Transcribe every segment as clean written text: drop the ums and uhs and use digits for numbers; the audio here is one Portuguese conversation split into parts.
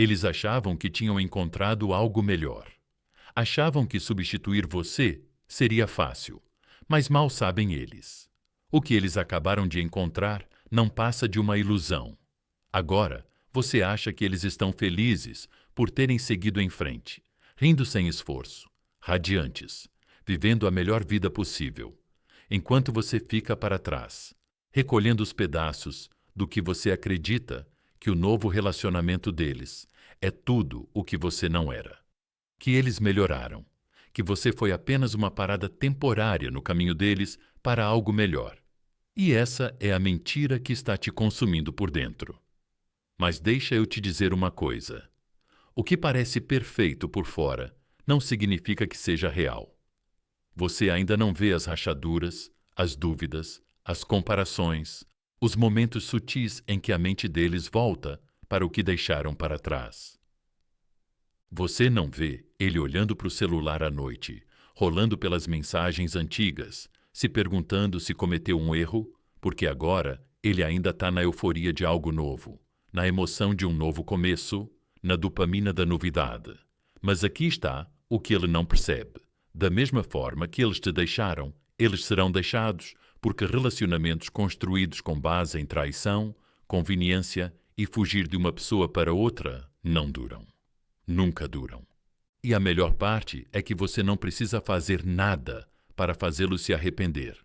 Eles achavam que tinham encontrado algo melhor. Achavam que substituir você seria fácil, mas mal sabem eles. O que eles acabaram de encontrar não passa de uma ilusão. Agora, você acha que eles estão felizes por terem seguido em frente, rindo sem esforço, radiantes, vivendo a melhor vida possível, enquanto você fica para trás, recolhendo os pedaços do que você acredita que o novo relacionamento deles é tudo o que você não era. Que eles melhoraram, que você foi apenas uma parada temporária no caminho deles para algo melhor. E essa é a mentira que está te consumindo por dentro. Mas deixa eu te dizer uma coisa. O que parece perfeito por fora não significa que seja real. Você ainda não vê as rachaduras, as dúvidas, as comparações, os momentos sutis em que a mente deles volta para o que deixaram para trás. Você não vê ele olhando para o celular à noite, rolando pelas mensagens antigas, se perguntando se cometeu um erro, porque agora ele ainda está na euforia de algo novo, na emoção de um novo começo, na dopamina da novidade. Mas aqui está o que ele não percebe. Da mesma forma que eles te deixaram, eles serão deixados, porque relacionamentos construídos com base em traição, conveniência e fugir de uma pessoa para outra não duram. Nunca duram. E a melhor parte é que você não precisa fazer nada para fazê-lo se arrepender.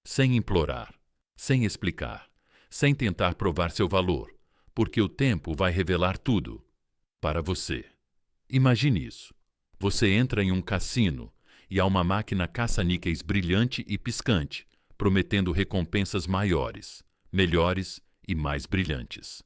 Sem implorar, sem explicar, sem tentar provar seu valor, porque o tempo vai revelar tudo para você. Imagine isso. Você entra em um cassino e há uma máquina caça-níqueis brilhante e piscante, prometendo recompensas maiores, melhores e mais brilhantes.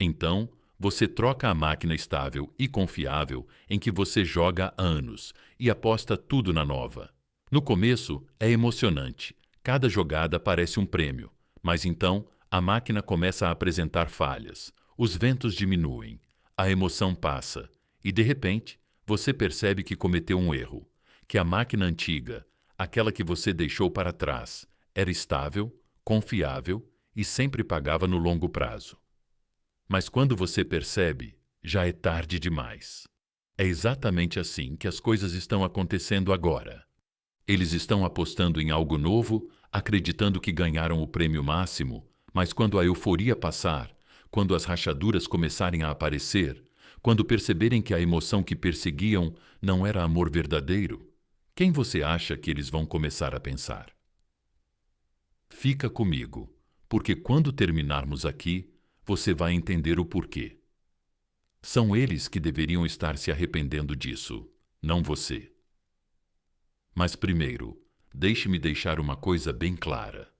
Então, você troca a máquina estável e confiável em que você joga há anos e aposta tudo na nova. No começo, é emocionante. Cada jogada parece um prêmio, mas então a máquina começa a apresentar falhas. Os ventos diminuem, a emoção passa e, de repente, você percebe que cometeu um erro, que a máquina antiga, aquela que você deixou para trás, era estável, confiável e sempre pagava no longo prazo. Mas quando você percebe, já é tarde demais. É exatamente assim que as coisas estão acontecendo agora. Eles estão apostando em algo novo, acreditando que ganharam o prêmio máximo, mas quando a euforia passar, quando as rachaduras começarem a aparecer, quando perceberem que a emoção que perseguiam não era amor verdadeiro, quem você acha que eles vão começar a pensar? Fica comigo, porque quando terminarmos aqui, você vai entender o porquê. São eles que deveriam estar se arrependendo disso, não você. Mas primeiro, deixe-me deixar uma coisa bem clara.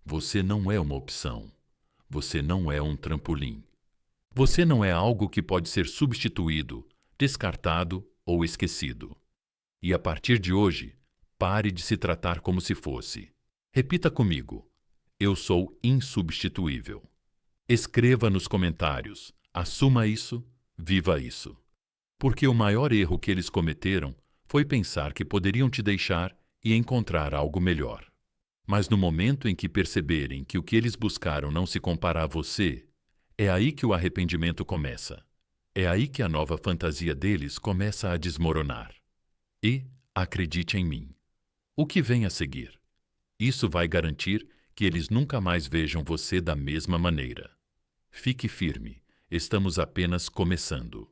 Você não é uma opção. Você não é um trampolim. Você não é algo que pode ser substituído, descartado ou esquecido. E a partir de hoje, pare de se tratar como se fosse. Repita comigo. Eu sou insubstituível. Escreva nos comentários. Assuma isso, viva isso. Porque o maior erro que eles cometeram foi pensar que poderiam te deixar e encontrar algo melhor. Mas no momento em que perceberem que o que eles buscaram não se compara a você, é aí que o arrependimento começa. É aí que a nova fantasia deles começa a desmoronar. E, acredite em mim, o que vem a seguir? Isso vai garantir que eles nunca mais vejam você da mesma maneira. Fique firme, estamos apenas começando.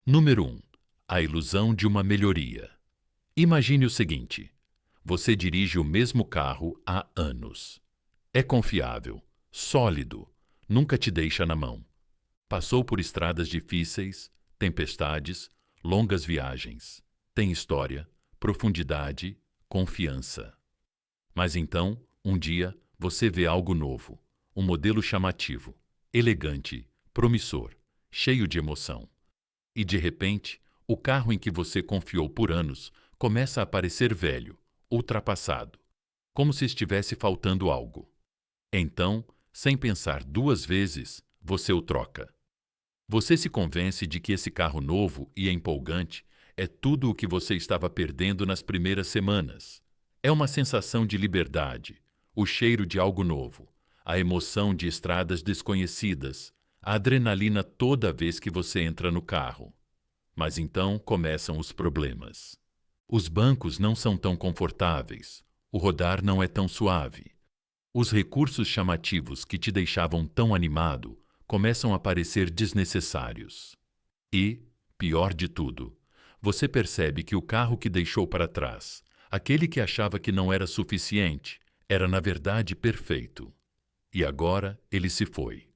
Número 1. A ilusão de uma melhoria. Imagine o seguinte: você dirige o mesmo carro há anos. É confiável, sólido, nunca te deixa na mão. Passou por estradas difíceis, tempestades, longas viagens. Tem história, profundidade, confiança. Mas então, um dia, você vê algo novo, um modelo chamativo, elegante, promissor, cheio de emoção. E de repente, o carro em que você confiou por anos começa a parecer velho, ultrapassado, como se estivesse faltando algo. Então, sem pensar duas vezes, você o troca. Você se convence de que esse carro novo e empolgante é tudo o que você estava perdendo nas primeiras semanas. É uma sensação de liberdade, o cheiro de algo novo, a emoção de estradas desconhecidas, a adrenalina toda vez que você entra no carro. Mas então começam os problemas. Os bancos não são tão confortáveis, o rodar não é tão suave. Os recursos chamativos que te deixavam tão animado começam a parecer desnecessários. E, pior de tudo, você percebe que o carro que deixou para trás, aquele que achava que não era suficiente, era na verdade perfeito. E agora ele se foi.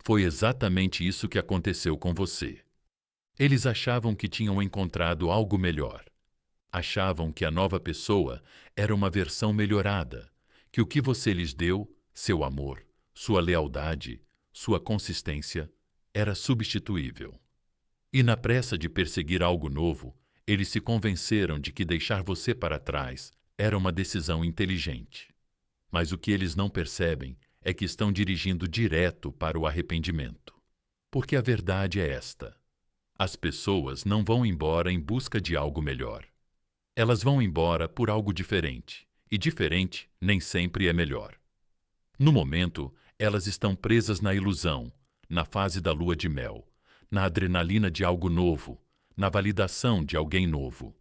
Foi exatamente isso que aconteceu com você. Eles achavam que tinham encontrado algo melhor. Achavam que a nova pessoa era uma versão melhorada, que o que você lhes deu, seu amor, sua lealdade, sua consistência, era substituível. E na pressa de perseguir algo novo, eles se convenceram de que deixar você para trás era uma decisão inteligente. Mas o que eles não percebem é que estão dirigindo direto para o arrependimento. Porque a verdade é esta: as pessoas não vão embora em busca de algo melhor. Elas vão embora por algo diferente, e diferente nem sempre é melhor. No momento, elas estão presas na ilusão, na fase da lua de mel, na adrenalina de algo novo, na validação de alguém novo.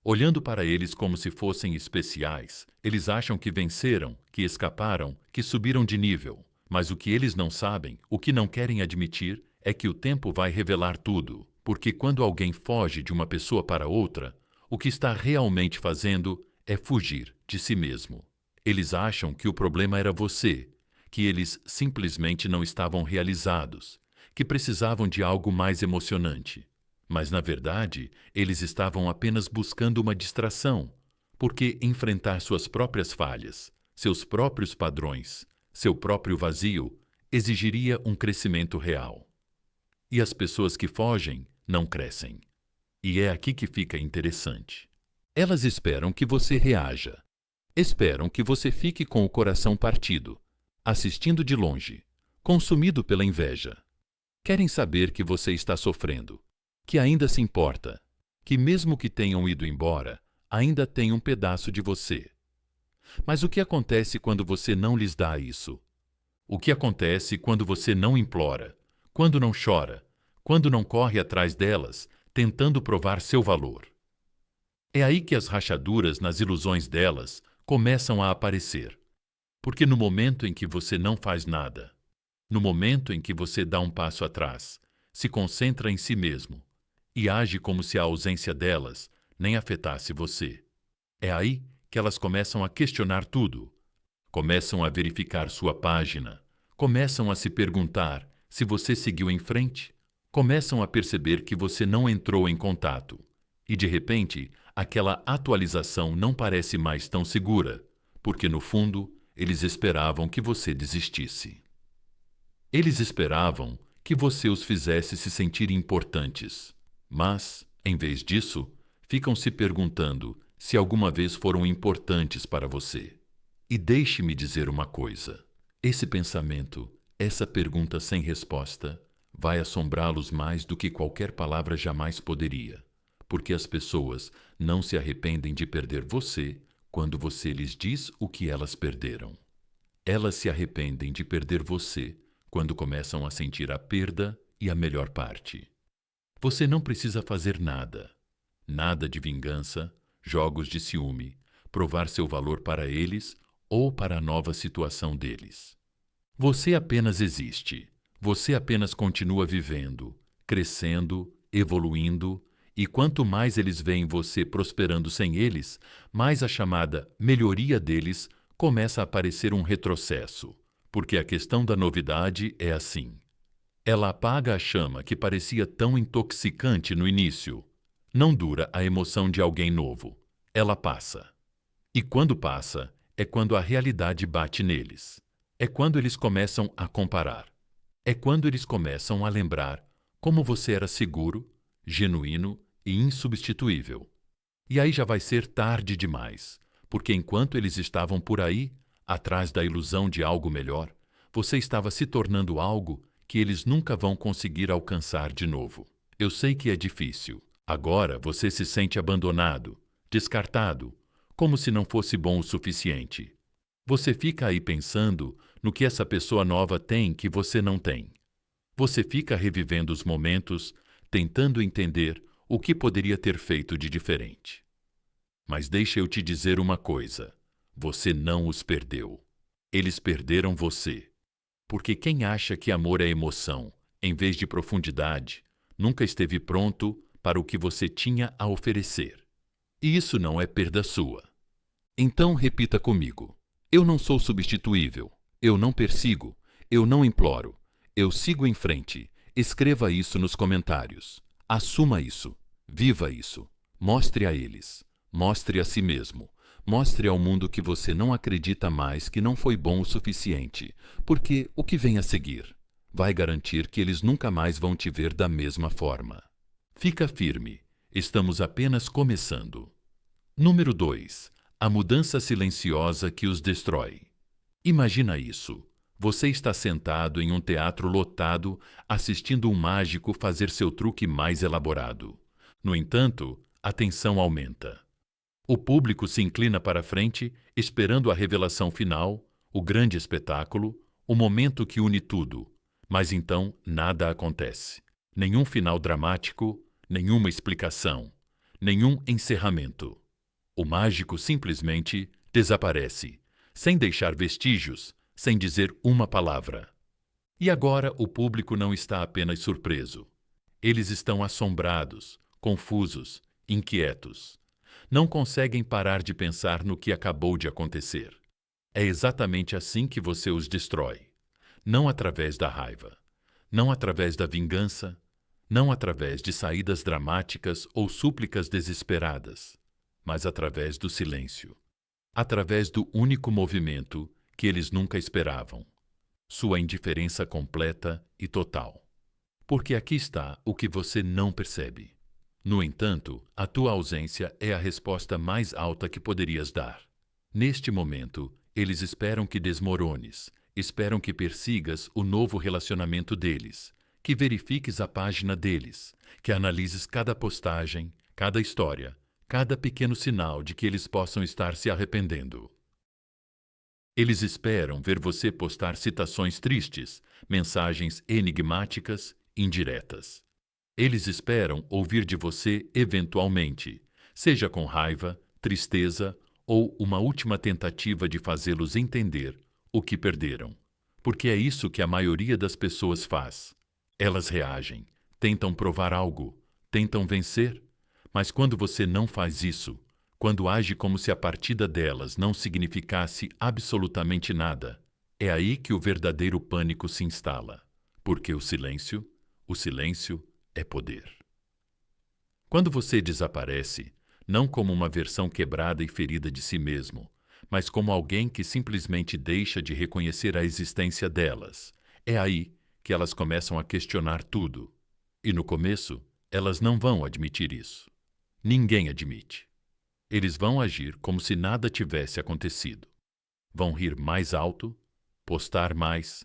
Olhando para eles como se fossem especiais, eles acham que venceram, que escaparam, que subiram de nível. Mas o que eles não sabem, o que não querem admitir, é que o tempo vai revelar tudo. Porque quando alguém foge de uma pessoa para outra, o que está realmente fazendo é fugir de si mesmo. Eles acham que o problema era você, que eles simplesmente não estavam realizados, que precisavam de algo mais emocionante. Mas, na verdade, eles estavam apenas buscando uma distração, porque enfrentar suas próprias falhas, seus próprios padrões, seu próprio vazio, exigiria um crescimento real. E as pessoas que fogem não crescem. E é aqui que fica interessante. Elas esperam que você reaja. Esperam que você fique com o coração partido, assistindo de longe, consumido pela inveja. Querem saber que você está sofrendo, que ainda se importa, que mesmo que tenham ido embora, ainda tem um pedaço de você. Mas o que acontece quando você não lhes dá isso? O que acontece quando você não implora, quando não chora, quando não corre atrás delas, tentando provar seu valor? É aí que as rachaduras nas ilusões delas começam a aparecer. Porque no momento em que você não faz nada, no momento em que você dá um passo atrás, se concentra em si mesmo e age como se a ausência delas nem afetasse você, é aí que elas começam a questionar tudo. Começam a verificar sua página, começam a se perguntar se você seguiu em frente, começam a perceber que você não entrou em contato. E, de repente, aquela atualização não parece mais tão segura, porque, no fundo, eles esperavam que você desistisse. Eles esperavam que você os fizesse se sentir importantes, mas, em vez disso, ficam se perguntando se alguma vez foram importantes para você. E deixe-me dizer uma coisa: esse pensamento, essa pergunta sem resposta, vai assombrá-los mais do que qualquer palavra jamais poderia, porque as pessoas não se arrependem de perder você quando você lhes diz o que elas perderam. Elas se arrependem de perder você quando começam a sentir a perda e a melhor parte. Você não precisa fazer nada. Nada de vingança, jogos de ciúme, provar seu valor para eles ou para a nova situação deles. Você apenas existe. Você apenas continua vivendo, crescendo, evoluindo, e quanto mais eles veem você prosperando sem eles, mais a chamada melhoria deles começa a parecer um retrocesso, porque a questão da novidade é assim. Ela apaga a chama que parecia tão intoxicante no início. Não dura a emoção de alguém novo. Ela passa. E quando passa, é quando a realidade bate neles. É quando eles começam a comparar. É quando eles começam a lembrar como você era seguro, genuíno e insubstituível. E aí já vai ser tarde demais, porque enquanto eles estavam por aí, atrás da ilusão de algo melhor, você estava se tornando algo que eles nunca vão conseguir alcançar de novo. Eu sei que é difícil. Agora você se sente abandonado, descartado, como se não fosse bom o suficiente. Você fica aí pensando no que essa pessoa nova tem que você não tem. Você fica revivendo os momentos, tentando entender o que poderia ter feito de diferente. Mas deixa eu te dizer uma coisa: você não os perdeu. Eles perderam você. Porque quem acha que amor é emoção, em vez de profundidade, nunca esteve pronto para o que você tinha a oferecer. E isso não é perda sua. Então repita comigo: eu não sou substituível, eu não persigo, eu não imploro, eu sigo em frente. Escreva isso nos comentários. Assuma isso. Viva isso. Mostre a eles. Mostre a si mesmo. Mostre ao mundo que você não acredita mais, que não foi bom o suficiente, porque o que vem a seguir vai garantir que eles nunca mais vão te ver da mesma forma. Fica firme. Estamos apenas começando. Número 2. A mudança silenciosa que os destrói. Imagina isso. Você está sentado em um teatro lotado, assistindo um mágico fazer seu truque mais elaborado. No entanto, a tensão aumenta. O público se inclina para frente, esperando a revelação final, o grande espetáculo, o momento que une tudo. Mas então nada acontece. Nenhum final dramático, nenhuma explicação, nenhum encerramento. O mágico simplesmente desaparece, sem deixar vestígios, sem dizer uma palavra. E agora o público não está apenas surpreso. Eles estão assombrados, confusos, inquietos. Não conseguem parar de pensar no que acabou de acontecer. É exatamente assim que você os destrói. Não através da raiva, não através da vingança, não através de saídas dramáticas ou súplicas desesperadas, mas através do silêncio. Através do único movimento que eles nunca esperavam: sua indiferença completa e total. Porque aqui está o que você não percebe. No entanto, a tua ausência é a resposta mais alta que poderias dar. Neste momento, eles esperam que desmorones, esperam que persigas o novo relacionamento deles, que verifiques a página deles, que analises cada postagem, cada história, cada pequeno sinal de que eles possam estar se arrependendo. Eles esperam ver você postar citações tristes, mensagens enigmáticas, indiretas. Eles esperam ouvir de você eventualmente, seja com raiva, tristeza ou uma última tentativa de fazê-los entender o que perderam. Porque é isso que a maioria das pessoas faz. Elas reagem, tentam provar algo, tentam vencer, mas quando você não faz isso, quando age como se a partida delas não significasse absolutamente nada, é aí que o verdadeiro pânico se instala. Porque o silêncio é poder. Quando você desaparece, não como uma versão quebrada e ferida de si mesmo, mas como alguém que simplesmente deixa de reconhecer a existência delas, é aí que elas começam a questionar tudo. E no começo, elas não vão admitir isso. Ninguém admite. Eles vão agir como se nada tivesse acontecido. Vão rir mais alto, postar mais,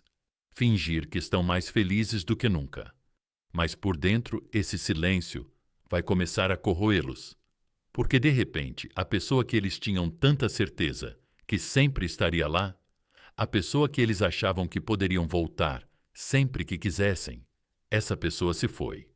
fingir que estão mais felizes do que nunca. Mas por dentro, esse silêncio vai começar a corroê-los. Porque de repente, a pessoa que eles tinham tanta certeza que sempre estaria lá, a pessoa que eles achavam que poderiam voltar sempre que quisessem, essa pessoa se foi.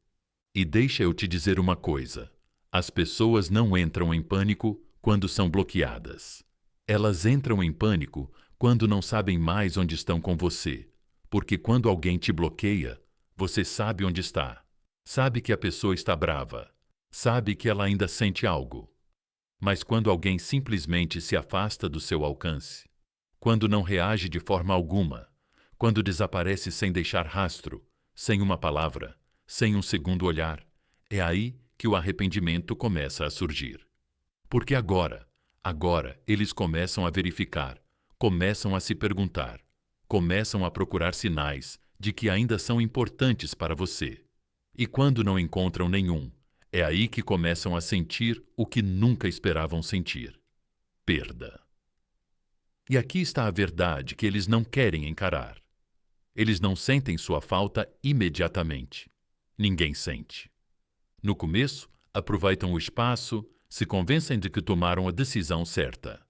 E deixa eu te dizer uma coisa: as pessoas não entram em pânico quando são bloqueadas. Elas entram em pânico quando não sabem mais onde estão com você. Porque quando alguém te bloqueia, você sabe onde está. Sabe que a pessoa está brava. Sabe que ela ainda sente algo. Mas quando alguém simplesmente se afasta do seu alcance, quando não reage de forma alguma, quando desaparece sem deixar rastro, sem uma palavra, sem um segundo olhar, é aí que o arrependimento começa a surgir. Porque agora eles começam a verificar, começam a se perguntar, começam a procurar sinais de que ainda são importantes para você. E quando não encontram nenhum, é aí que começam a sentir o que nunca esperavam sentir: perda. E aqui está a verdade que eles não querem encarar. Eles não sentem sua falta imediatamente. Ninguém sente. No começo, aproveitam o espaço, se convencem de que tomaram a decisão certa.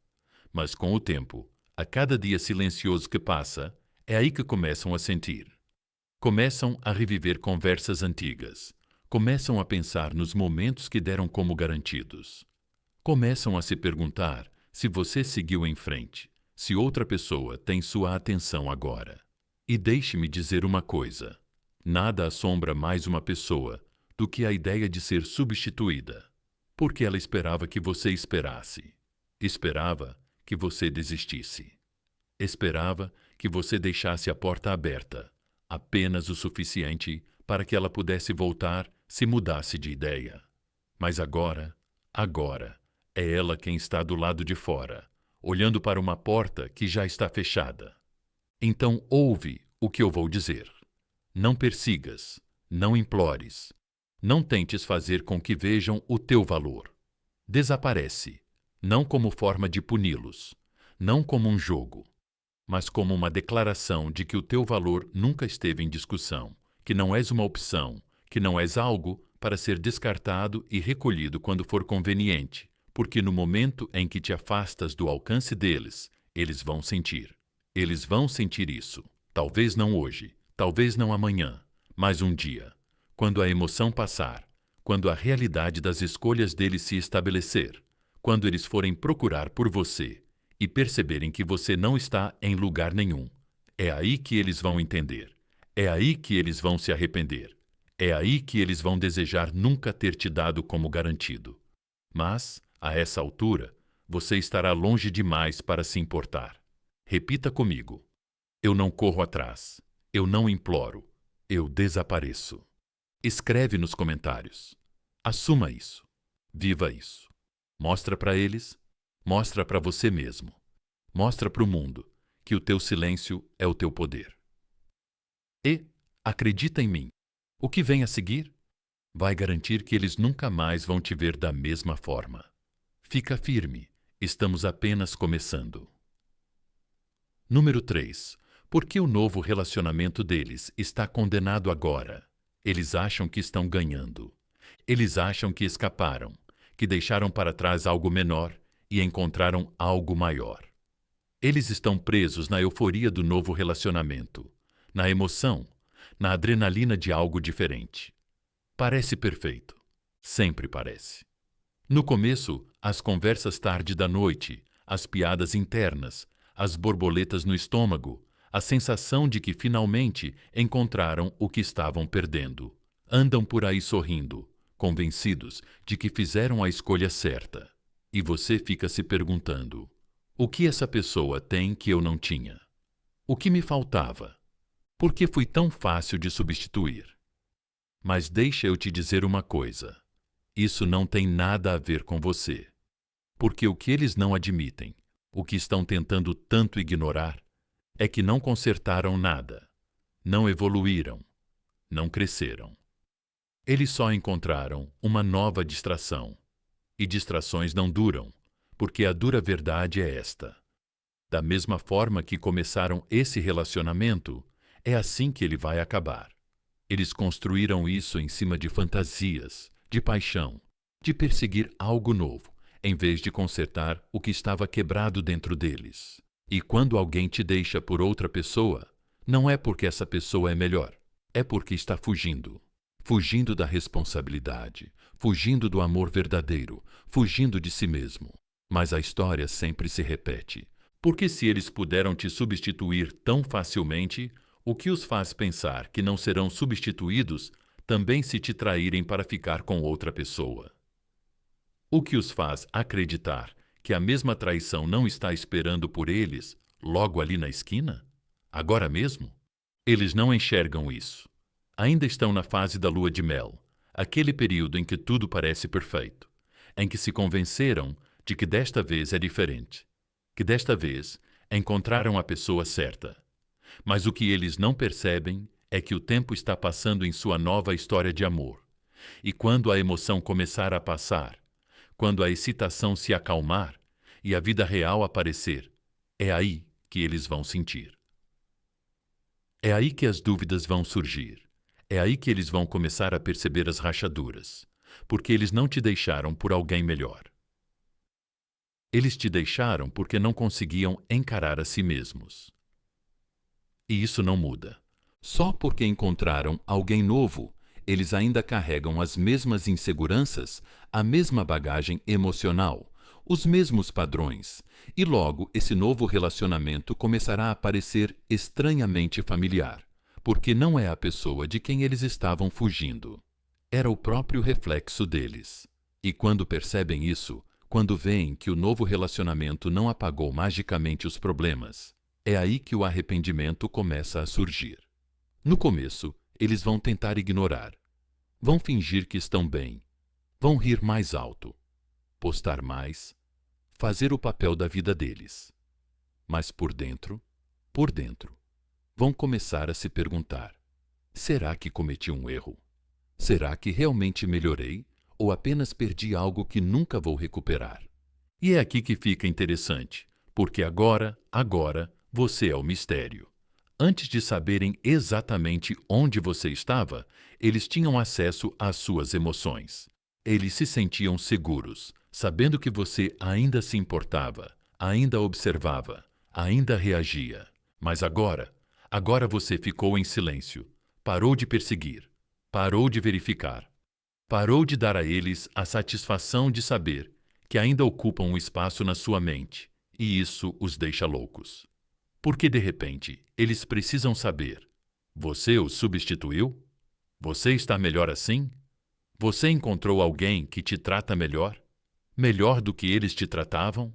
Mas com o tempo, a cada dia silencioso que passa, é aí que começam a sentir. Começam a reviver conversas antigas. Começam a pensar nos momentos que deram como garantidos. Começam a se perguntar se você seguiu em frente, se outra pessoa tem sua atenção agora. E deixe-me dizer uma coisa: nada assombra mais uma pessoa do que a ideia de ser substituída, porque ela esperava que você esperasse. Esperava que você desistisse. Esperava que você deixasse a porta aberta, apenas o suficiente para que ela pudesse voltar se mudasse de ideia. Mas agora, é ela quem está do lado de fora, olhando para uma porta que já está fechada. Então ouve o que eu vou dizer. Não persigas, não implores, não tentes fazer com que vejam o teu valor. Desaparece, não como forma de puni-los, não como um jogo, mas como uma declaração de que o teu valor nunca esteve em discussão, que não és uma opção, que não és algo para ser descartado e recolhido quando for conveniente, porque no momento em que te afastas do alcance deles, eles vão sentir. Eles vão sentir isso. Talvez não hoje, talvez não amanhã, mas um dia, quando a emoção passar, quando a realidade das escolhas deles se estabelecer, quando eles forem procurar por você e perceberem que você não está em lugar nenhum, é aí que eles vão entender. É aí que eles vão se arrepender. É aí que eles vão desejar nunca ter te dado como garantido. Mas, a essa altura, você estará longe demais para se importar. Repita comigo: eu não corro atrás, eu não imploro, eu desapareço. Escreve nos comentários. Assuma isso. Viva isso. Mostra para eles, mostra para você mesmo. Mostra para o mundo que o teu silêncio é o teu poder. E, acredita em mim, o que vem a seguir vai garantir que eles nunca mais vão te ver da mesma forma. Fica firme, estamos apenas começando. Número 3. Por que o novo relacionamento deles está condenado agora? Eles acham que estão ganhando. Eles acham que escaparam, que deixaram para trás algo menor e encontraram algo maior. Eles estão presos na euforia do novo relacionamento, na emoção, na adrenalina de algo diferente. Parece perfeito. Sempre parece. No começo, as conversas tarde da noite, as piadas internas, as borboletas no estômago, a sensação de que finalmente encontraram o que estavam perdendo. Andam por aí sorrindo, convencidos de que fizeram a escolha certa. E você fica se perguntando: o que essa pessoa tem que eu não tinha? O que me faltava? Por que fui tão fácil de substituir? Mas deixa eu te dizer uma coisa. Isso não tem nada a ver com você. Porque o que eles não admitem, o que estão tentando tanto ignorar, é que não consertaram nada, não evoluíram, não cresceram. Eles só encontraram uma nova distração. E distrações não duram, porque a dura verdade é esta. Da mesma forma que começaram esse relacionamento, é assim que ele vai acabar. Eles construíram isso em cima de fantasias, de paixão, de perseguir algo novo, em vez de consertar o que estava quebrado dentro deles. E quando alguém te deixa por outra pessoa, não é porque essa pessoa é melhor, é porque está fugindo. Fugindo da responsabilidade, fugindo do amor verdadeiro, fugindo de si mesmo. Mas a história sempre se repete. Porque se eles puderam te substituir tão facilmente, o que os faz pensar que não serão substituídos também se te traírem para ficar com outra pessoa? O que os faz acreditar que a mesma traição não está esperando por eles, logo ali na esquina? Agora mesmo? Eles não enxergam isso. Ainda estão na fase da lua de mel, aquele período em que tudo parece perfeito, em que se convenceram de que desta vez é diferente, que desta vez encontraram a pessoa certa. Mas o que eles não percebem é que o tempo está passando em sua nova história de amor. E quando a emoção começar a passar, quando a excitação se acalmar e a vida real aparecer, é aí que eles vão sentir. É aí que as dúvidas vão surgir. É aí que eles vão começar a perceber as rachaduras, porque eles não te deixaram por alguém melhor. Eles te deixaram porque não conseguiam encarar a si mesmos. E isso não muda. Só porque encontraram alguém novo, eles ainda carregam as mesmas inseguranças, a mesma bagagem emocional, os mesmos padrões, e logo esse novo relacionamento começará a parecer estranhamente familiar, porque não é a pessoa de quem eles estavam fugindo. Era o próprio reflexo deles. E quando percebem isso, quando veem que o novo relacionamento não apagou magicamente os problemas, é aí que o arrependimento começa a surgir. No começo, eles vão tentar ignorar, vão fingir que estão bem, vão rir mais alto, postar mais, fazer o papel da vida deles. Mas por dentro, vão começar a se perguntar: será que cometi um erro? Será que realmente melhorei ou apenas perdi algo que nunca vou recuperar? E é aqui que fica interessante, porque agora, você é o mistério. Antes de saberem exatamente onde você estava, eles tinham acesso às suas emoções. Eles se sentiam seguros, sabendo que você ainda se importava, ainda observava, ainda reagia. Mas agora você ficou em silêncio, parou de perseguir, parou de verificar, parou de dar a eles a satisfação de saber que ainda ocupam um espaço na sua mente, e isso os deixa loucos. Porque, de repente, eles precisam saber: você os substituiu? Você está melhor assim? Você encontrou alguém que te trata melhor? Melhor do que eles te tratavam?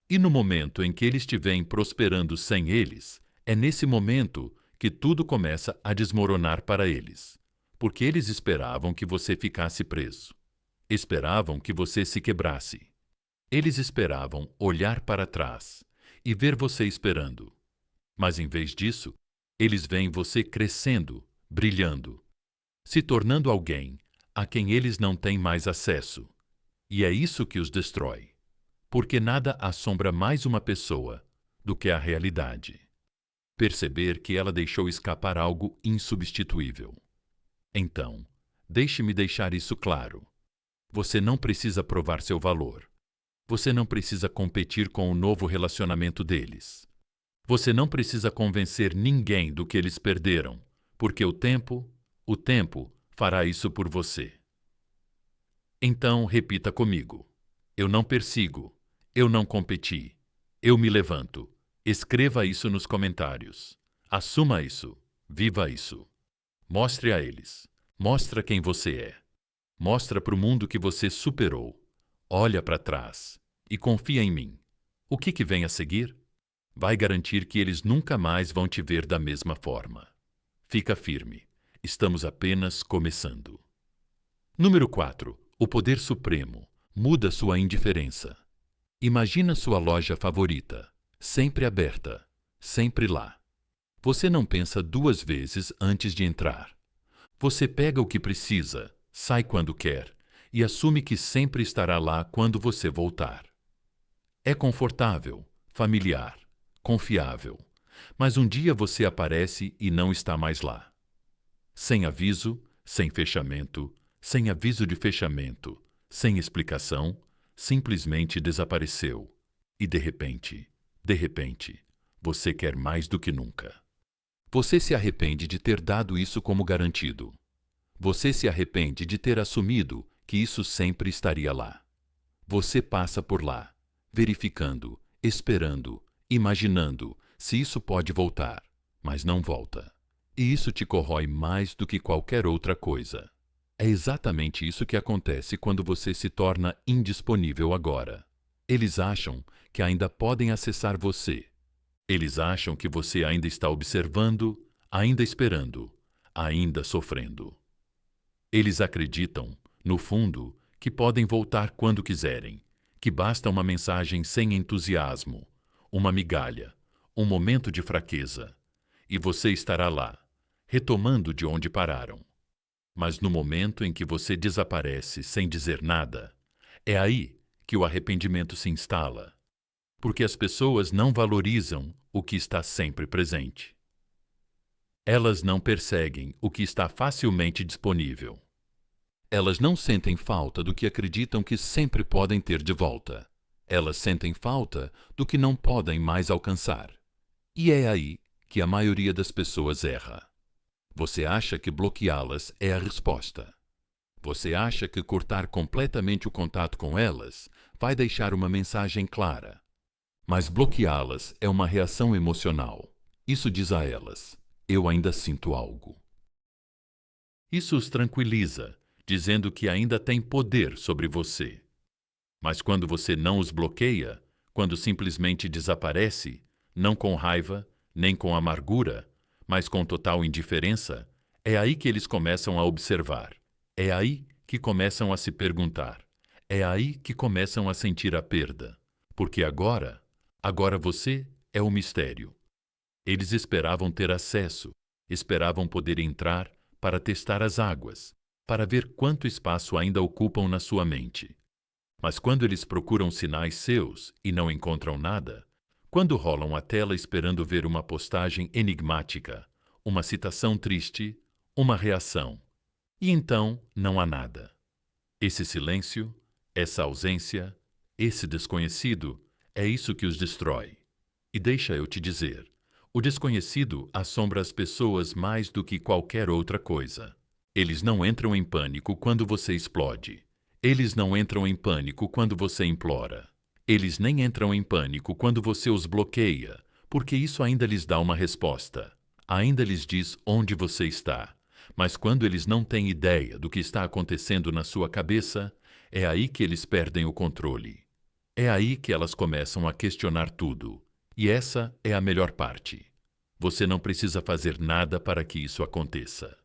E no momento em que eles te veem prosperando sem eles, é nesse momento que tudo começa a desmoronar para eles. Porque eles esperavam que você ficasse preso. Esperavam que você se quebrasse. Eles esperavam olhar para trás e ver você esperando. Mas em vez disso, eles veem você crescendo, brilhando, se tornando alguém a quem eles não têm mais acesso. E é isso que os destrói, porque nada assombra mais uma pessoa do que a realidade. Perceber que ela deixou escapar algo insubstituível. Então, deixe-me deixar isso claro. Você não precisa provar seu valor. Você não precisa competir com o novo relacionamento deles. Você não precisa convencer ninguém do que eles perderam, porque o tempo fará isso por você. Então, repita comigo: eu não persigo, eu não competi, eu me levanto. Escreva isso nos comentários. Assuma isso, viva isso. Mostre a eles. Mostra quem você é. Mostra para o mundo que você superou. Olha para trás e confia em mim. O que vem a seguir? Vai garantir que eles nunca mais vão te ver da mesma forma. Fica firme. Estamos apenas começando. Número 4. O poder supremo muda sua indiferença. Imagina sua loja favorita, sempre aberta, sempre lá. Você não pensa duas vezes antes de entrar. Você pega o que precisa, sai quando quer e assume que sempre estará lá quando você voltar. É confortável, familiar, confiável, mas um dia você aparece e não está mais lá. Sem aviso, sem fechamento, sem aviso de fechamento, sem explicação, simplesmente desapareceu. E de repente, você quer mais do que nunca. Você se arrepende de ter dado isso como garantido. Você se arrepende de ter assumido que isso sempre estaria lá. Você passa por lá, verificando, esperando, imaginando se isso pode voltar, mas não volta. E isso te corrói mais do que qualquer outra coisa. É exatamente isso que acontece quando você se torna indisponível agora. Eles acham que ainda podem acessar você. Eles acham que você ainda está observando, ainda esperando, ainda sofrendo. Eles acreditam, no fundo, que podem voltar quando quiserem, que basta uma mensagem sem entusiasmo, uma migalha, um momento de fraqueza, e você estará lá, retomando de onde pararam. Mas no momento em que você desaparece sem dizer nada, é aí que o arrependimento se instala, porque as pessoas não valorizam o que está sempre presente. Elas não perseguem o que está facilmente disponível. Elas não sentem falta do que acreditam que sempre podem ter de volta. Elas sentem falta do que não podem mais alcançar. E é aí que a maioria das pessoas erra. Você acha que bloqueá-las é a resposta. Você acha que cortar completamente o contato com elas vai deixar uma mensagem clara. Mas bloqueá-las é uma reação emocional. Isso diz a elas: eu ainda sinto algo. Isso os tranquiliza, dizendo que ainda tem poder sobre você. Mas quando você não os bloqueia, quando simplesmente desaparece, não com raiva, nem com amargura, mas com total indiferença, é aí que eles começam a observar. É aí que começam a se perguntar. É aí que começam a sentir a perda. Porque agora você é o mistério. Eles esperavam ter acesso, esperavam poder entrar para testar as águas, para ver quanto espaço ainda ocupam na sua mente. Mas quando eles procuram sinais seus e não encontram nada, quando rolam a tela esperando ver uma postagem enigmática, uma citação triste, uma reação, e então não há nada. Esse silêncio, essa ausência, esse desconhecido, é isso que os destrói. E deixa eu te dizer, o desconhecido assombra as pessoas mais do que qualquer outra coisa. Eles não entram em pânico quando você explode. Eles não entram em pânico quando você implora. Eles nem entram em pânico quando você os bloqueia, porque isso ainda lhes dá uma resposta. Ainda lhes diz onde você está. Mas quando eles não têm ideia do que está acontecendo na sua cabeça, é aí que eles perdem o controle. É aí que elas começam a questionar tudo. E essa é a melhor parte. Você não precisa fazer nada para que isso aconteça.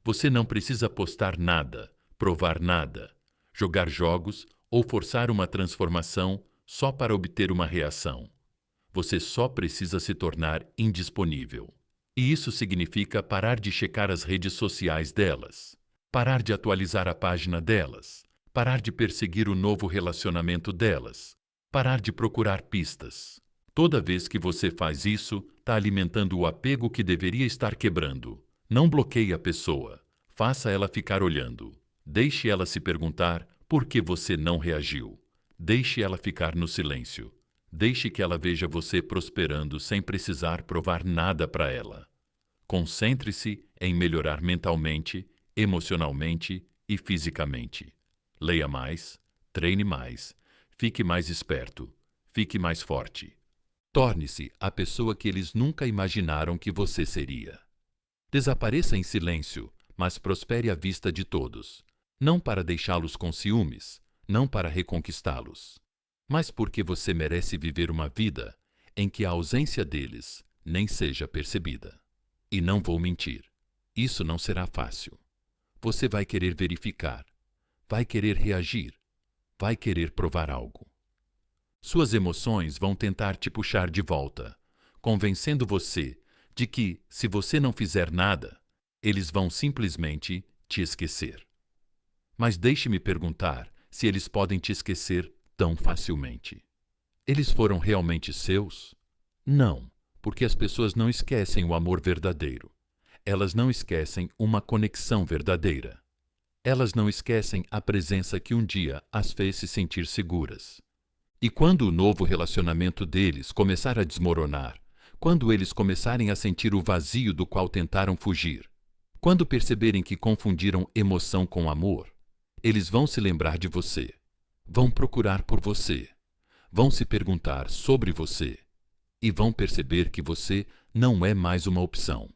Você não precisa postar nada, provar nada, jogar jogos ou forçar uma transformação só para obter uma reação. Você só precisa se tornar indisponível. E isso significa parar de checar as redes sociais delas, parar de atualizar a página delas, parar de perseguir o novo relacionamento delas, parar de procurar pistas. Toda vez que você faz isso, está alimentando o apego que deveria estar quebrando. Não bloqueie a pessoa. Faça ela ficar olhando. Deixe ela se perguntar por que você não reagiu. Deixe ela ficar no silêncio. Deixe que ela veja você prosperando sem precisar provar nada para ela. Concentre-se em melhorar mentalmente, emocionalmente e fisicamente. Leia mais, treine mais, fique mais esperto, fique mais forte. Torne-se a pessoa que eles nunca imaginaram que você seria. Desapareça em silêncio, mas prospere à vista de todos. Não para deixá-los com ciúmes, não para reconquistá-los, mas porque você merece viver uma vida em que a ausência deles nem seja percebida. E não vou mentir, isso não será fácil. Você vai querer verificar, vai querer reagir, vai querer provar algo. Suas emoções vão tentar te puxar de volta, convencendo você de que, se você não fizer nada, eles vão simplesmente te esquecer. Mas deixe-me perguntar se eles podem te esquecer tão facilmente. Eles foram realmente seus? Não, porque as pessoas não esquecem o amor verdadeiro. Elas não esquecem uma conexão verdadeira. Elas não esquecem a presença que um dia as fez se sentir seguras. E quando o novo relacionamento deles começar a desmoronar, quando eles começarem a sentir o vazio do qual tentaram fugir, quando perceberem que confundiram emoção com amor, eles vão se lembrar de você, vão procurar por você, vão se perguntar sobre você e vão perceber que você não é mais uma opção.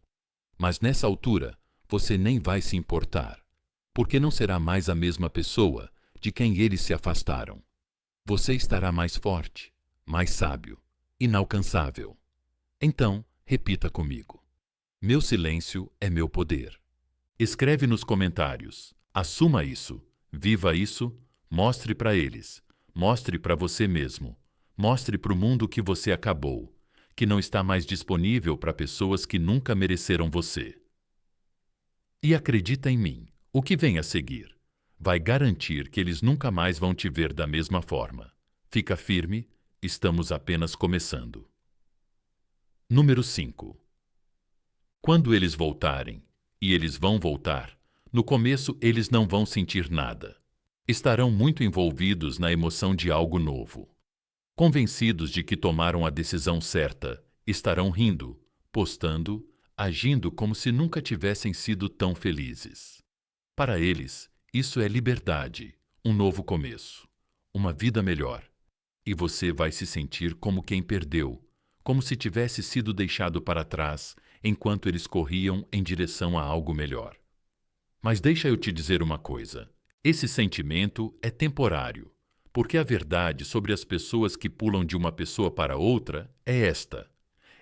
Mas nessa altura, você nem vai se importar, porque não será mais a mesma pessoa de quem eles se afastaram. Você estará mais forte, mais sábio, inalcançável. Então, repita comigo. Meu silêncio é meu poder. Escreve nos comentários. Assuma isso. Viva isso. Mostre para eles. Mostre para você mesmo. Mostre para o mundo que você acabou, que não está mais disponível para pessoas que nunca mereceram você. E acredita em mim, o que vem a seguir vai garantir que eles nunca mais vão te ver da mesma forma. Fica firme, estamos apenas começando. Número 5. Quando eles voltarem, e eles vão voltar, no começo eles não vão sentir nada. Estarão muito envolvidos na emoção de algo novo. Convencidos de que tomaram a decisão certa, estarão rindo, postando, agindo como se nunca tivessem sido tão felizes. Para eles, isso é liberdade, um novo começo, uma vida melhor. E você vai se sentir como quem perdeu, como se tivesse sido deixado para trás enquanto eles corriam em direção a algo melhor. Mas deixa eu te dizer uma coisa: esse sentimento é temporário, porque a verdade sobre as pessoas que pulam de uma pessoa para outra é esta: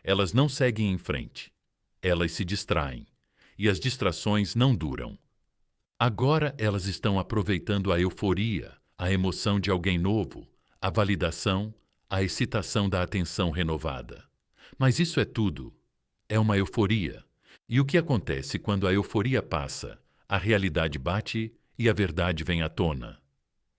elas não seguem em frente, elas se distraem, e as distrações não duram. Agora elas estão aproveitando a euforia, a emoção de alguém novo, a validação, a excitação da atenção renovada. Mas isso é tudo. É uma euforia. E o que acontece quando a euforia passa? A realidade bate e a verdade vem à tona.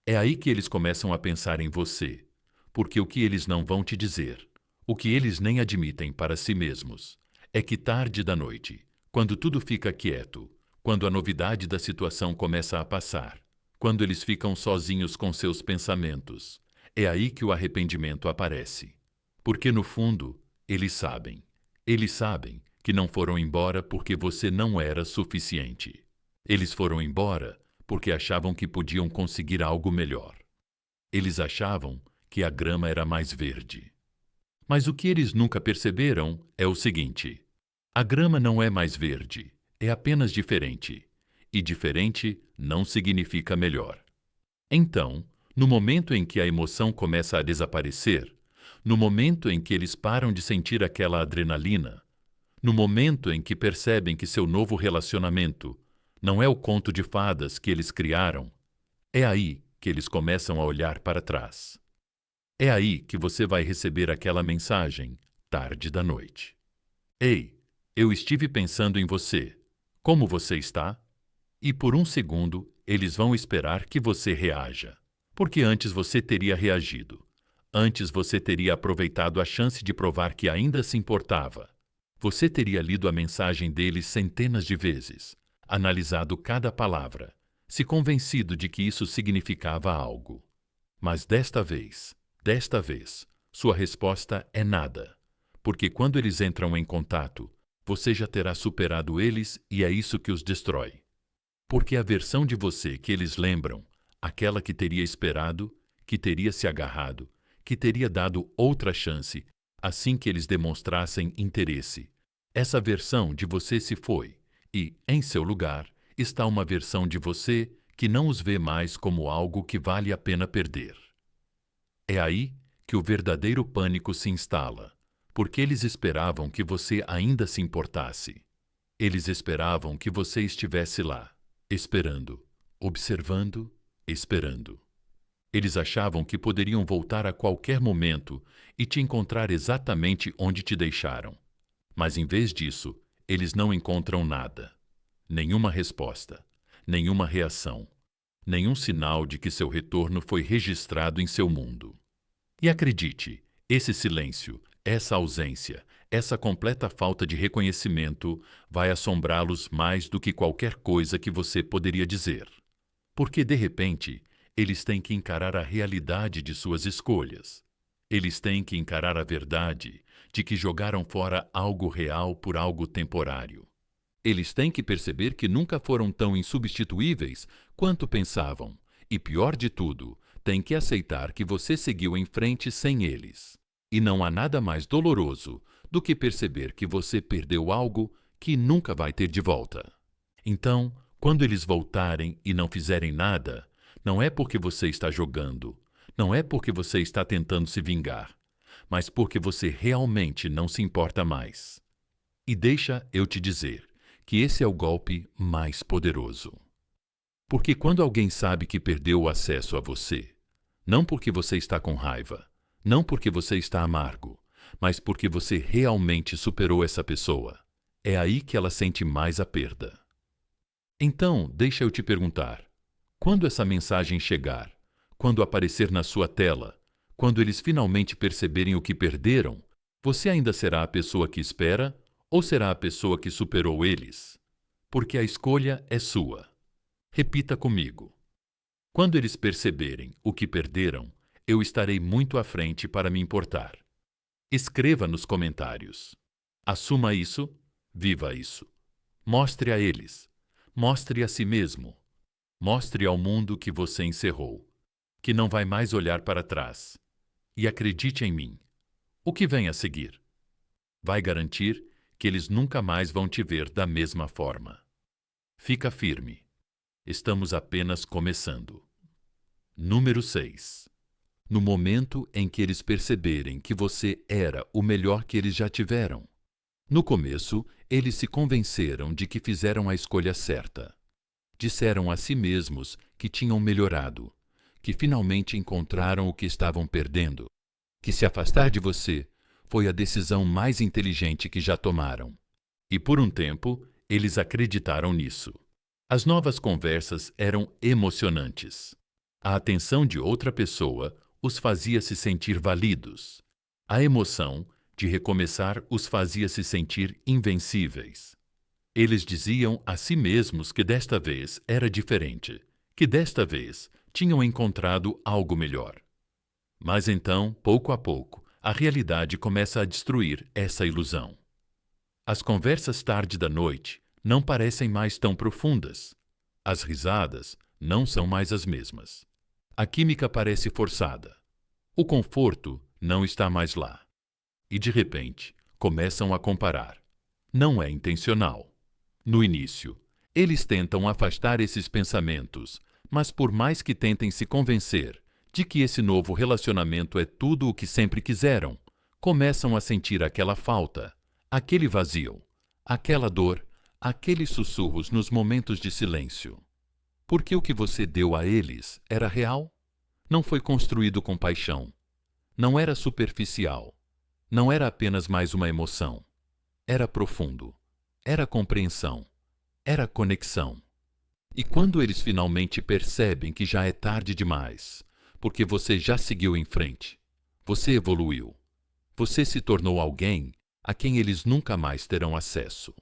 É aí que eles começam a pensar em você, porque o que eles não vão te dizer, o que eles nem admitem para si mesmos, é que tarde da noite, quando tudo fica quieto, quando a novidade da situação começa a passar, quando eles ficam sozinhos com seus pensamentos, é aí que o arrependimento aparece. Porque no fundo, eles sabem que não foram embora porque você não era suficiente. Eles foram embora porque achavam que podiam conseguir algo melhor. Eles achavam que a grama era mais verde. Mas o que eles nunca perceberam é o seguinte: a grama não é mais verde, é apenas diferente. E diferente não significa melhor. Então, no momento em que a emoção começa a desaparecer, no momento em que eles param de sentir aquela adrenalina, no momento em que percebem que seu novo relacionamento não é o conto de fadas que eles criaram, é aí que eles começam a olhar para trás. É aí que você vai receber aquela mensagem, tarde da noite. Ei, eu estive pensando em você. Como você está? E por um segundo, eles vão esperar que você reaja. Porque antes você teria reagido. Antes você teria aproveitado a chance de provar que ainda se importava. Você teria lido a mensagem deles centenas de vezes, analisado cada palavra, se convencido de que isso significava algo. Mas desta vez, sua resposta é nada. Porque quando eles entram em contato, você já terá superado eles e é isso que os destrói. Porque a versão de você que eles lembram, aquela que teria esperado, que teria se agarrado, que teria dado outra chance, assim que eles demonstrassem interesse, essa versão de você se foi, e, em seu lugar, está uma versão de você que não os vê mais como algo que vale a pena perder. É aí que o verdadeiro pânico se instala, porque eles esperavam que você ainda se importasse. Eles esperavam que você estivesse lá, esperando, observando, esperando. Eles achavam que poderiam voltar a qualquer momento e te encontrar exatamente onde te deixaram. Mas em vez disso, eles não encontram nada. Nenhuma resposta, nenhuma reação, nenhum sinal de que seu retorno foi registrado em seu mundo. E acredite, esse silêncio, essa ausência, essa completa falta de reconhecimento vai assombrá-los mais do que qualquer coisa que você poderia dizer. Porque, de repente, eles têm que encarar a realidade de suas escolhas. Eles têm que encarar a verdade de que jogaram fora algo real por algo temporário. Eles têm que perceber que nunca foram tão insubstituíveis quanto pensavam. E, pior de tudo, têm que aceitar que você seguiu em frente sem eles. E não há nada mais doloroso do que perceber que você perdeu algo que nunca vai ter de volta. Então, quando eles voltarem e não fizerem nada, não é porque você está jogando, não é porque você está tentando se vingar, mas porque você realmente não se importa mais. E deixa eu te dizer que esse é o golpe mais poderoso. Porque quando alguém sabe que perdeu o acesso a você, não porque você está com raiva, não porque você está amargo, mas porque você realmente superou essa pessoa, é aí que ela sente mais a perda. Então, deixa eu te perguntar, quando essa mensagem chegar, quando aparecer na sua tela, quando eles finalmente perceberem o que perderam, você ainda será a pessoa que espera ou será a pessoa que superou eles? Porque a escolha é sua. Repita comigo. Quando eles perceberem o que perderam, eu estarei muito à frente para me importar. Escreva nos comentários. Assuma isso, Viva isso. Mostre a eles. Mostre a si mesmo. Mostre ao mundo que você encerrou, que não vai mais olhar para trás. E acredite em mim. O que vem a seguir vai garantir que eles nunca mais vão te ver da mesma forma. Fica firme. Estamos apenas começando. Número 6. No momento em que eles perceberem que você era o melhor que eles já tiveram. No começo, eles se convenceram de que fizeram a escolha certa. Disseram a si mesmos que tinham melhorado, que finalmente encontraram o que estavam perdendo, que se afastar de você foi a decisão mais inteligente que já tomaram. E por um tempo, eles acreditaram nisso. As novas conversas eram emocionantes. A atenção de outra pessoa os fazia se sentir validos. A emoção de recomeçar os fazia se sentir invencíveis. Eles diziam a si mesmos que desta vez era diferente, que desta vez tinham encontrado algo melhor. Mas então, pouco a pouco, a realidade começa a destruir essa ilusão. As conversas tarde da noite não parecem mais tão profundas. As risadas não são mais as mesmas. A química parece forçada. O conforto não está mais lá. E de repente, começam a comparar. Não é intencional. No início, eles tentam afastar esses pensamentos, mas por mais que tentem se convencer de que esse novo relacionamento é tudo o que sempre quiseram, começam a sentir aquela falta, aquele vazio, aquela dor, aqueles sussurros nos momentos de silêncio. Porque o que você deu a eles era real? Não foi construído com paixão. Não era superficial. Não era apenas mais uma emoção. Era profundo. Era compreensão. Era conexão. E quando eles finalmente percebem que já é tarde demais, porque você já seguiu em frente, você evoluiu, você se tornou alguém a quem eles nunca mais terão acesso.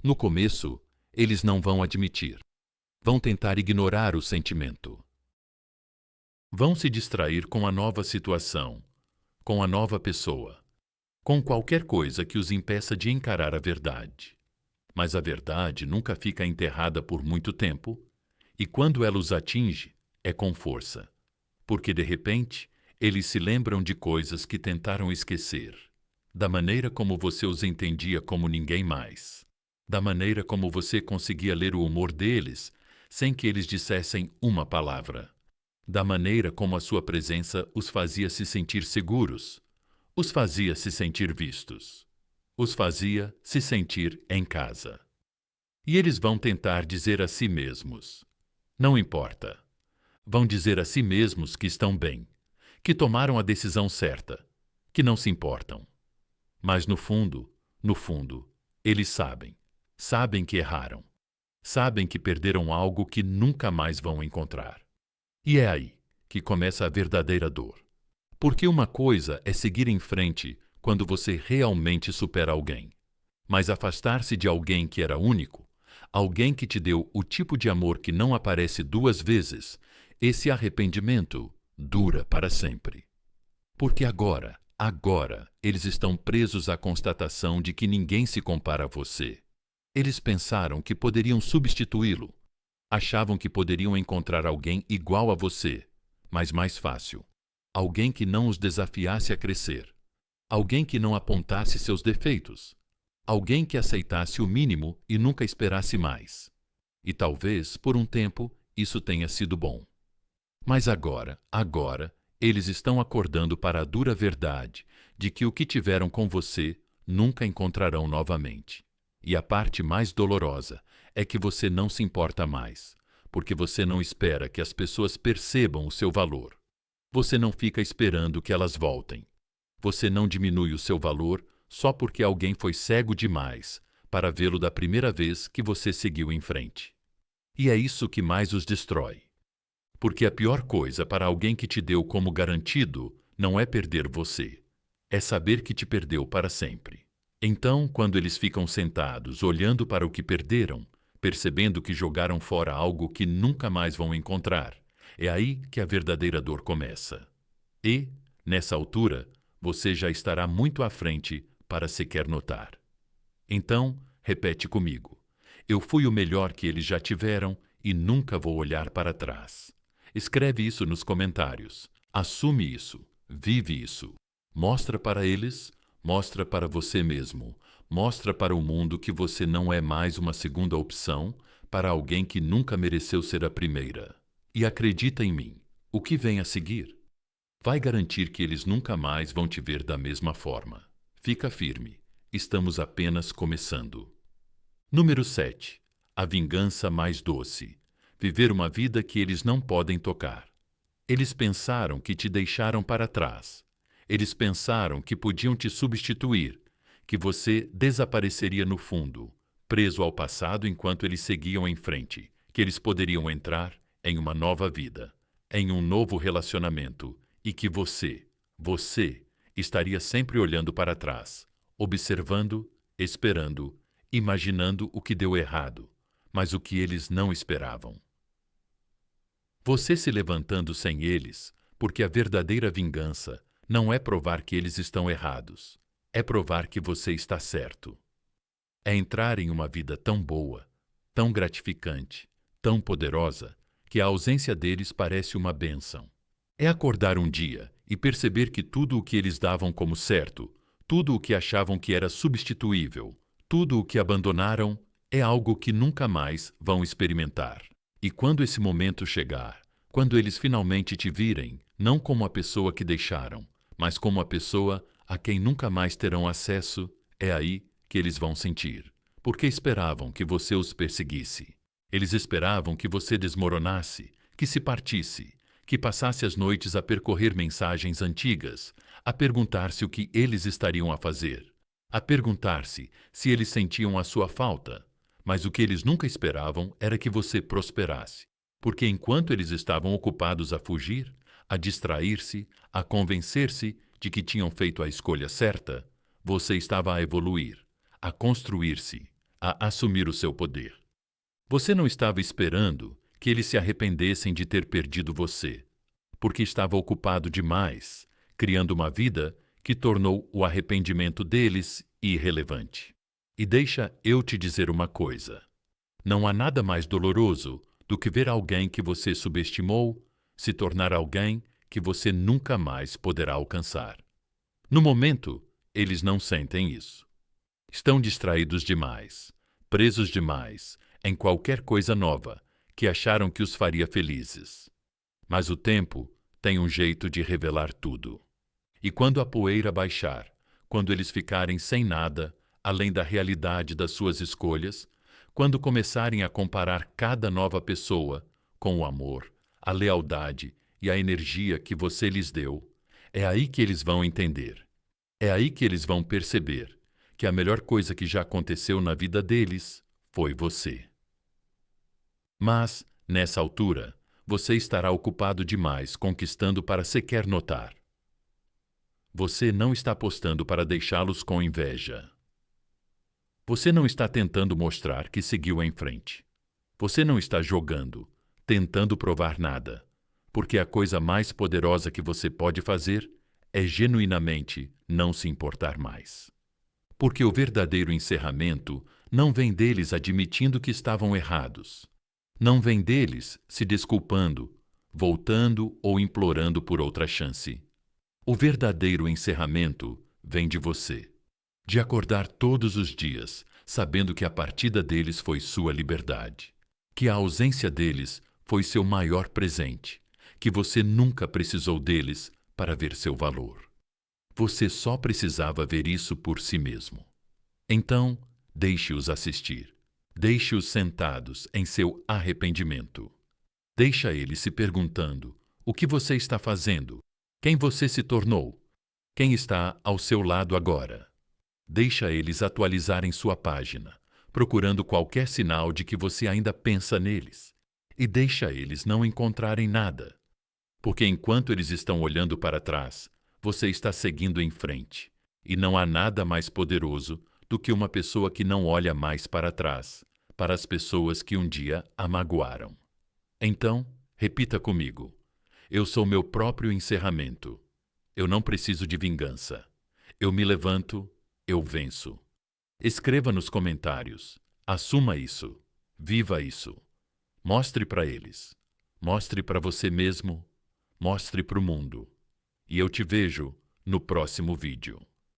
No começo, eles não vão admitir. Vão tentar ignorar o sentimento. Vão se distrair com a nova situação, com a nova pessoa, com qualquer coisa que os impeça de encarar a verdade. Mas a verdade nunca fica enterrada por muito tempo, e quando ela os atinge, é com força, porque de repente eles se lembram de coisas que tentaram esquecer, da maneira como você os entendia como ninguém mais, da maneira como você conseguia ler o humor deles sem que eles dissessem uma palavra, da maneira como a sua presença os fazia se sentir seguros, os fazia se sentir vistos, os fazia se sentir em casa. E eles vão tentar dizer a si mesmos: não importa. Vão dizer a si mesmos que estão bem, que tomaram a decisão certa, que não se importam. Mas no fundo, eles sabem que erraram, sabem que perderam algo que nunca mais vão encontrar. E é aí que começa a verdadeira dor. Porque uma coisa é seguir em frente quando você realmente supera alguém, mas afastar-se de alguém que era único, alguém que te deu o tipo de amor que não aparece duas vezes, esse arrependimento dura para sempre. Porque agora, eles estão presos à constatação de que ninguém se compara a você. Eles pensaram que poderiam substituí-lo. Achavam que poderiam encontrar alguém igual a você, mas mais fácil. Alguém que não os desafiasse a crescer. Alguém que não apontasse seus defeitos. Alguém que aceitasse o mínimo e nunca esperasse mais. E talvez, por um tempo, isso tenha sido bom. Mas agora, eles estão acordando para a dura verdade de que o que tiveram com você nunca encontrarão novamente. E a parte mais dolorosa é que você não se importa mais, porque você não espera que as pessoas percebam o seu valor. Você não fica esperando que elas voltem. Você não diminui o seu valor só porque alguém foi cego demais para vê-lo da primeira vez que você seguiu em frente. E é isso que mais os destrói. Porque a pior coisa para alguém que te deu como garantido não é perder você, é saber que te perdeu para sempre. Então, quando eles ficam sentados olhando para o que perderam, percebendo que jogaram fora algo que nunca mais vão encontrar, é aí que a verdadeira dor começa. E, nessa altura, você já estará muito à frente para sequer notar. Então, repete comigo: eu fui o melhor que eles já tiveram e nunca vou olhar para trás. Escreve isso nos comentários. Assume isso. Vive isso. Mostra para eles, mostra para você mesmo. Mostra para o mundo que você não é mais uma segunda opção para alguém que nunca mereceu ser a primeira. E acredita em mim. O que vem a seguir vai garantir que eles nunca mais vão te ver da mesma forma. Fica firme. Estamos apenas começando. Número 7. A vingança mais doce. Viver uma vida que eles não podem tocar. Eles pensaram que te deixaram para trás. Eles pensaram que podiam te substituir, que você desapareceria no fundo, preso ao passado enquanto eles seguiam em frente, que eles poderiam entrar em uma nova vida, em um novo relacionamento, e que você estaria sempre olhando para trás, observando, esperando, imaginando o que deu errado, mas o que eles não esperavam. Você se levantando sem eles, porque a verdadeira vingança não é provar que eles estão errados, é provar que você está certo. É entrar em uma vida tão boa, tão gratificante, tão poderosa, que a ausência deles parece uma bênção. É acordar um dia e perceber que tudo o que eles davam como certo, tudo o que achavam que era substituível, tudo o que abandonaram, é algo que nunca mais vão experimentar. E quando esse momento chegar, quando eles finalmente te virem, não como a pessoa que deixaram, mas como a pessoa a quem nunca mais terão acesso, é aí que eles vão sentir. Porque esperavam que você os perseguisse. Eles esperavam que você desmoronasse, que se partisse, que passasse as noites a percorrer mensagens antigas, a perguntar-se o que eles estariam a fazer, a perguntar-se se eles sentiam a sua falta. Mas o que eles nunca esperavam era que você prosperasse, porque enquanto eles estavam ocupados a fugir, a distrair-se, a convencer-se de que tinham feito a escolha certa, você estava a evoluir, a construir-se, a assumir o seu poder. Você não estava esperando que eles se arrependessem de ter perdido você, porque estava ocupado demais, criando uma vida que tornou o arrependimento deles irrelevante. E deixa eu te dizer uma coisa. Não há nada mais doloroso do que ver alguém que você subestimou se tornar alguém que você nunca mais poderá alcançar. No momento, eles não sentem isso. Estão distraídos demais, presos demais em qualquer coisa nova que acharam que os faria felizes. Mas o tempo tem um jeito de revelar tudo. E quando a poeira baixar, quando eles ficarem sem nada, além da realidade das suas escolhas, quando começarem a comparar cada nova pessoa com o amor, a lealdade e a energia que você lhes deu, é aí que eles vão entender. É aí que eles vão perceber que a melhor coisa que já aconteceu na vida deles foi você. Mas, nessa altura, você estará ocupado demais conquistando para sequer notar. Você não está apostando para deixá-los com inveja. Você não está tentando mostrar que seguiu em frente. Você não está jogando, tentando provar nada, porque a coisa mais poderosa que você pode fazer é genuinamente não se importar mais. Porque o verdadeiro encerramento não vem deles admitindo que estavam errados. Não vem deles se desculpando, voltando ou implorando por outra chance. O verdadeiro encerramento vem de você. De acordar todos os dias, sabendo que a partida deles foi sua liberdade, que a ausência deles foi seu maior presente, que você nunca precisou deles para ver seu valor. Você só precisava ver isso por si mesmo. Então, deixe-os assistir. Deixe-os sentados em seu arrependimento. Deixa eles se perguntando o que você está fazendo, quem você se tornou, quem está ao seu lado agora. Deixa eles atualizarem sua página, procurando qualquer sinal de que você ainda pensa neles. E deixa eles não encontrarem nada. Porque enquanto eles estão olhando para trás, você está seguindo em frente. E não há nada mais poderoso do que uma pessoa que não olha mais para trás, para as pessoas que um dia a magoaram. Então, repita comigo. Eu sou meu próprio encerramento. Eu não preciso de vingança. Eu me levanto, eu venço. Escreva nos comentários. Assuma isso. Viva isso. Mostre para eles. Mostre para você mesmo. Mostre para o mundo. E eu te vejo no próximo vídeo.